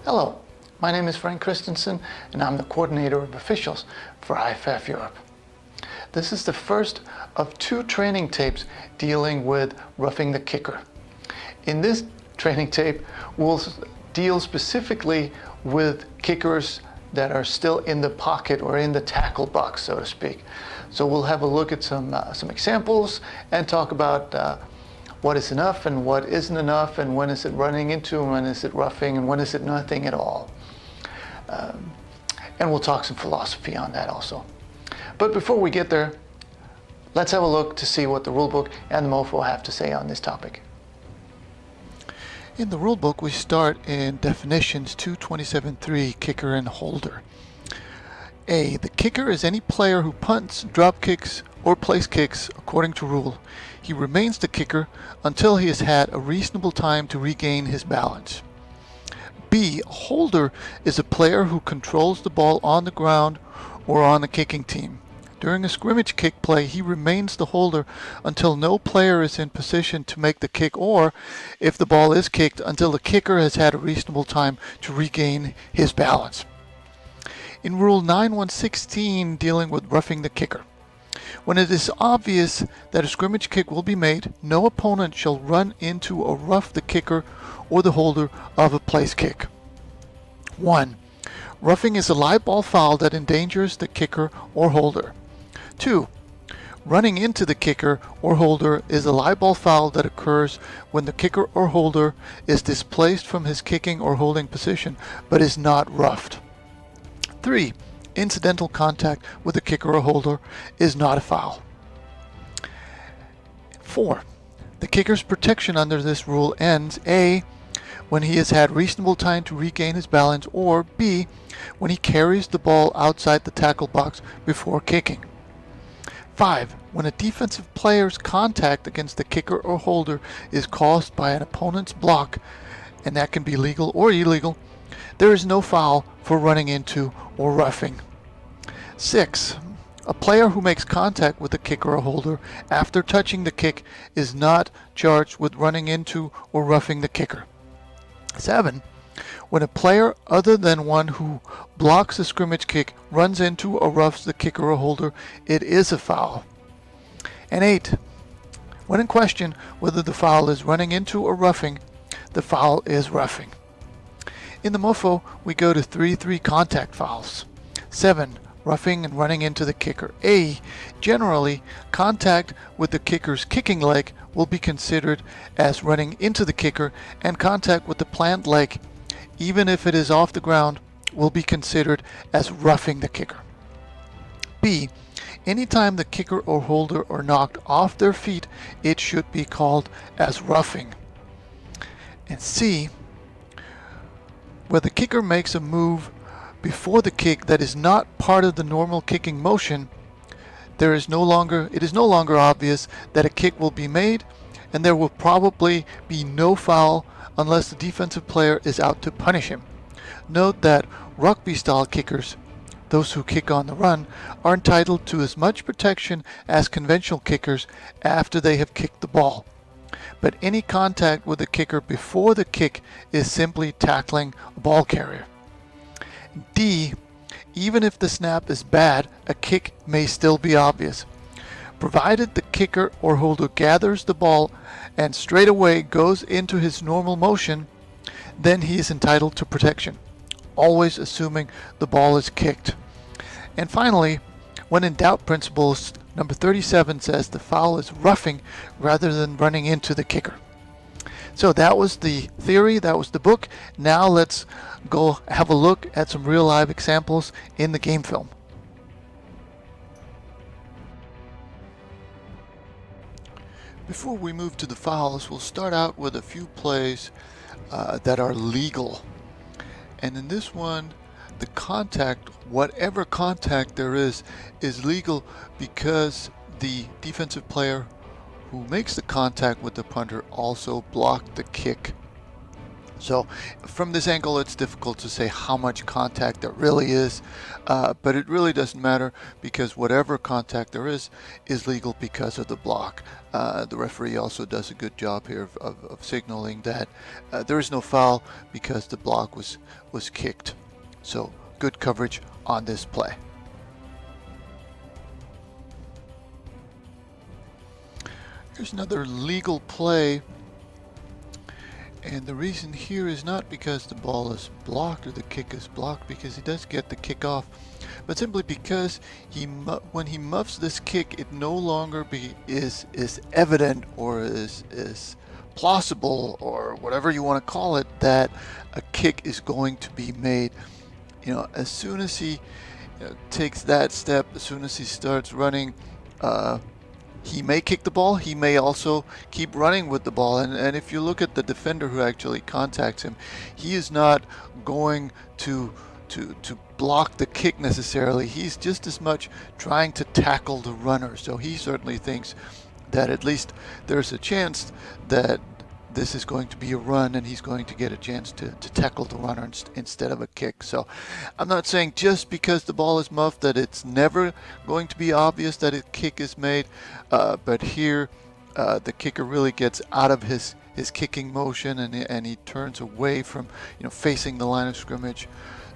Hello, my name is Frank Christensen and I'm the coordinator of officials for IFAF Europe. This is the first of 2 training tapes dealing with roughing the kicker. In this training tape, we'll deal specifically with kickers that are still in the pocket or in the tackle box, so to speak. So we'll have a look at some examples and talk about what is enough and what isn't enough, and when is it running into and when is it roughing and when is it nothing at all. And we'll talk some philosophy on that also. But before we get there, let's have a look to see what the rulebook and the MOFO have to say on this topic. In the rulebook, we start in definitions 227.3, kicker and holder. A, the kicker is any player who punts, drop kicks, or place kicks according to rule. He remains the kicker until he has had a reasonable time to regain his balance. B, a holder is a player who controls the ball on the ground or on the kicking team. During a scrimmage kick play, he remains the holder until no player is in position to make the kick, or, if the ball is kicked, until the kicker has had a reasonable time to regain his balance. In Rule 9116, dealing with roughing the kicker. When it is obvious that a scrimmage kick will be made, no opponent shall run into or rough the kicker or the holder of a place kick. 1. Roughing is a live ball foul that endangers the kicker or holder. 2. Running into the kicker or holder is a live ball foul that occurs when the kicker or holder is displaced from his kicking or holding position but is not roughed. 3. Incidental contact with the kicker or holder is not a foul. 4. The kicker's protection under this rule ends A, when he has had reasonable time to regain his balance, or B, when he carries the ball outside the tackle box before kicking. 5. When a defensive player's contact against the kicker or holder is caused by an opponent's block, and that can be legal or illegal, there is no foul for running into or roughing. 6. A player who makes contact with the kicker or holder after touching the kick is not charged with running into or roughing the kicker. 7. When a player other than one who blocks a scrimmage kick runs into or roughs the kicker or holder, it is a foul. And 8. When in question whether the foul is running into or roughing, the foul is roughing. In the MOFO, we go to 3 contact fouls. 7. Roughing and running into the kicker. A. Generally, contact with the kicker's kicking leg will be considered as running into the kicker, and contact with the plant leg, even if it is off the ground, will be considered as roughing the kicker. B. Anytime the kicker or holder are knocked off their feet, it should be called as roughing. And C. Where the kicker makes a move before the kick that is not part of the normal kicking motion, it is no longer obvious that a kick will be made, and there will probably be no foul unless the defensive player is out to punish him. Note that rugby-style kickers, those who kick on the run, are entitled to as much protection as conventional kickers after they have kicked the ball. But any contact with the kicker before the kick is simply tackling a ball carrier. D. Even if the snap is bad, a kick may still be obvious. Provided the kicker or holder gathers the ball and straight away goes into his normal motion, then he is entitled to protection, always assuming the ball is kicked. And finally, when in doubt principles, number 37 says the foul is roughing rather than running into the kicker. So that was the theory, that was the book. Now let's go have a look at some real live examples in the game film. Before we move to the fouls, we'll start out with a few plays that are legal. And in this one, the contact, whatever contact there is legal because the defensive player who makes the contact with the punter also blocked the kick. So from this angle, it's difficult to say how much contact there really is, but it really doesn't matter because whatever contact there is legal because of the block. The referee also does a good job here of signaling that there is no foul because the block was kicked. So good coverage on this play. Here's another legal play. And the reason here is not because the ball is blocked or the kick is blocked, because he does get the kick off, but simply because when he muffs this kick, it no longer is evident or is plausible or whatever you want to call it that a kick is going to be made. You know, as soon as he takes that step, as soon as he starts running, he may kick the ball, he may also keep running with the ball, and if you look at the defender who actually contacts him, he is not going to block the kick necessarily. He's just as much trying to tackle the runner, so he certainly thinks that at least there's a chance that this is going to be a run and he's going to get a chance to tackle the runner instead of a kick. So I'm not saying just because the ball is muffed that it's never going to be obvious that a kick is made, but here the kicker really gets out of his kicking motion and he turns away from facing the line of scrimmage.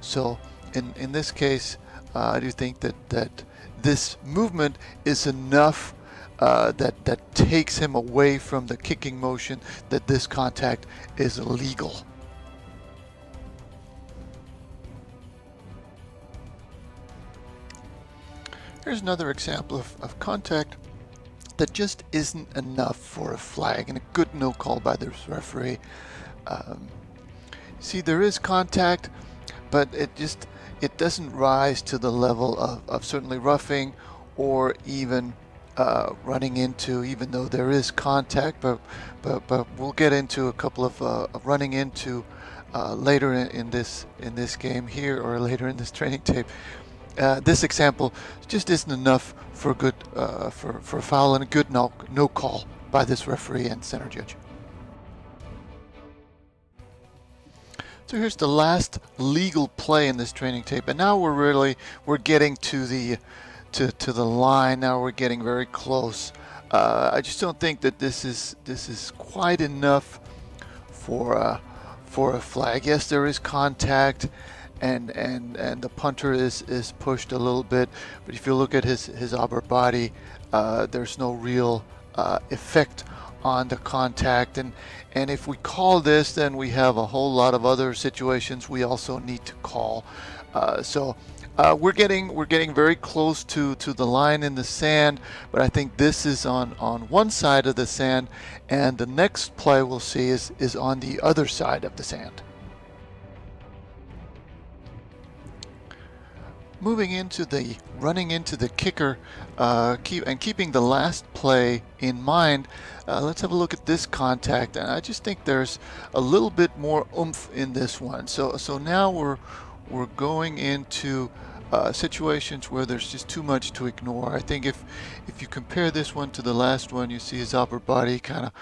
So in this case, I do think that this movement is enough that takes him away from the kicking motion, that this contact is illegal. Here's another example of contact that just isn't enough for a flag and a good no call by this referee. See, there is contact, but it doesn't rise to the level of certainly roughing or even running into, even though there is contact, but we'll get into a couple of running into later in this game here, or later in this training tape. This example just isn't enough for a good for a foul and a good no call by this referee and center judge. So here's the last legal play in this training tape, and now we're getting to the line. Now we're getting very close. I just don't think that this is quite enough for a flag. Yes, there is contact, and the punter is pushed a little bit, but if you look at his upper body, there's no real effect on the contact, and if we call this, then we have a whole lot of other situations we also need to call. So we're getting very close to the line in the sand, but I think this is on one side of the sand, and the next play we'll see is on the other side of the sand. Moving into the running into the kicker, keeping the last play in mind, let's have a look at this contact, and I just think there's a little bit more oomph in this one. So now we're going into situations where there's just too much to ignore. I think if you compare this one to the last one, you see his upper body kind of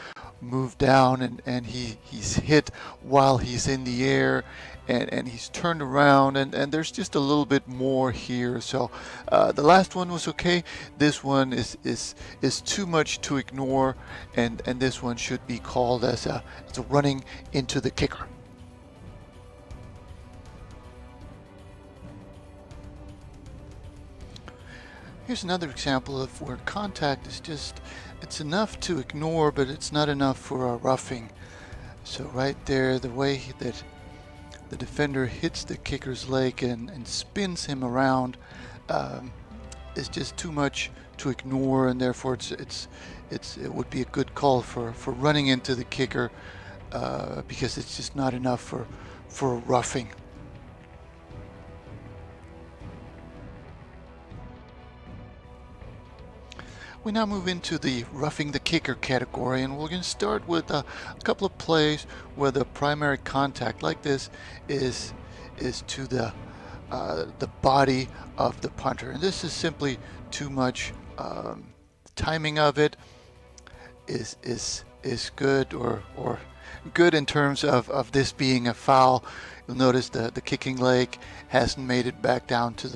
move down, and he's hit while he's in the air, and he's turned around, and there's just a little bit more here. So the last one was okay. This one is too much to ignore, and this one should be called as a running into the kicker. Here's another example of where contact is it's enough to ignore, but it's not enough for a roughing. So right there, the way that the defender hits the kicker's leg and spins him around is just too much to ignore, and therefore it would be a good call for running into the kicker because it's just not enough for a roughing. We now move into the roughing the kicker category, and we're going to start with a couple of plays where the primary contact, like this, is to the body of the punter, and this is simply too much. Timing of it is good, or good in terms of this being a foul. You'll notice the kicking leg hasn't made it back down to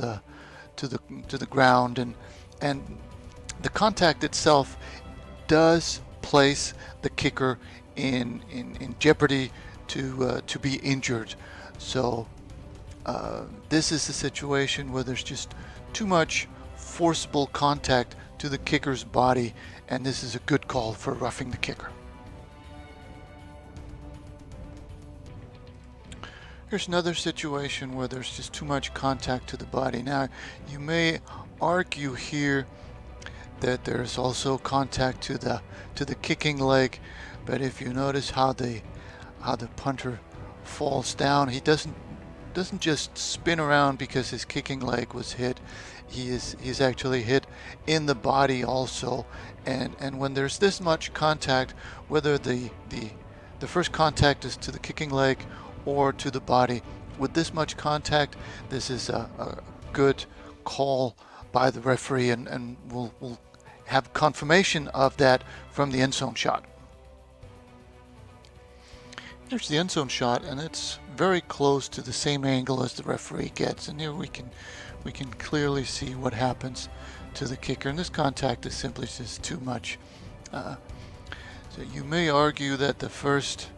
the ground, and the contact itself does place the kicker in jeopardy to be injured. So this is a situation where there's just too much forcible contact to the kicker's body, and this is a good call for roughing the kicker. Here's another situation where there's just too much contact to the body. Now, you may argue here that there's also contact to the kicking leg, but if you notice how the punter falls down, he doesn't just spin around because his kicking leg was hit. He's actually hit in the body also, and when there's this much contact, whether the first contact is to the kicking leg or to the body, with this much contact, this is a good call by the referee, and we'll have confirmation of that from the end zone shot. Here's the end zone shot, and it's very close to the same angle as the referee gets, and here we can clearly see what happens to the kicker, and this contact is simply just too much. So you may argue that the first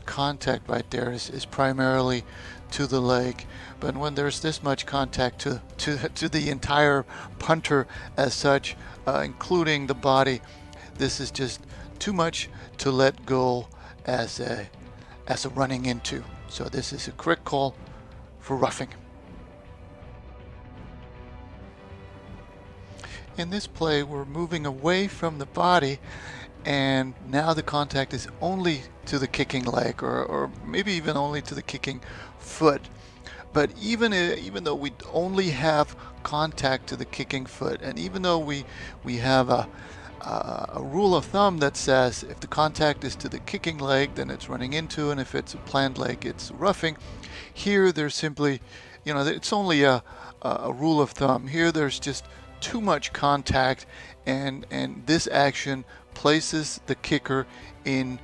contact right there is primarily to the leg, but when there's this much contact to the entire punter as such, including the body, this is just too much to let go as a running into. So this is a correct call for roughing. In this play, we're moving away from the body, and now the contact is only to the kicking leg, or maybe even only to the kicking foot. But even though we only have contact to the kicking foot, and even though we have a rule of thumb that says if the contact is to the kicking leg, then it's running into, and if it's a planned leg, it's roughing. Here, there's simply, it's only a rule of thumb. Here, there's just too much contact, and this action places the kicker in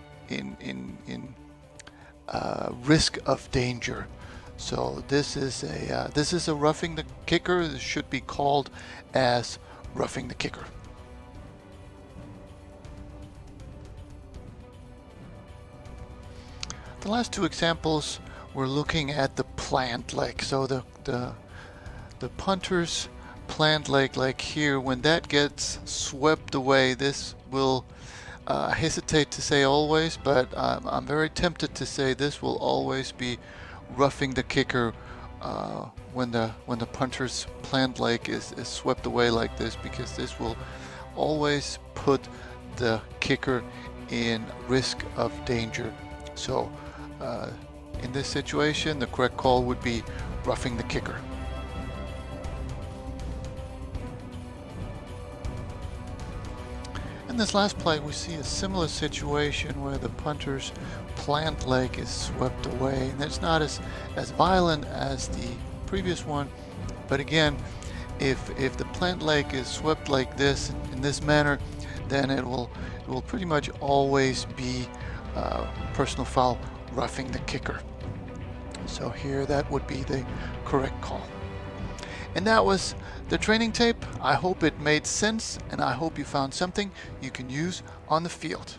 risk of danger. So this is a roughing the kicker. This should be called as roughing the kicker. The last two examples, we're looking at the plant leg. So the punter's plant leg, like here, when that gets swept away, this will hesitate to say always, but I'm very tempted to say this will always be roughing the kicker when the punter's plant leg is swept away like this, because this will always put the kicker in risk of danger. So in this situation, the correct call would be roughing the kicker. In this last play, we see a similar situation where the punter's plant leg is swept away, and it's not as violent as the previous one, but again, if the plant leg is swept like this, in this manner, then it will pretty much always be personal foul, roughing the kicker. So here, that would be the correct call. And that was the training tape. I hope it made sense, and I hope you found something you can use on the field.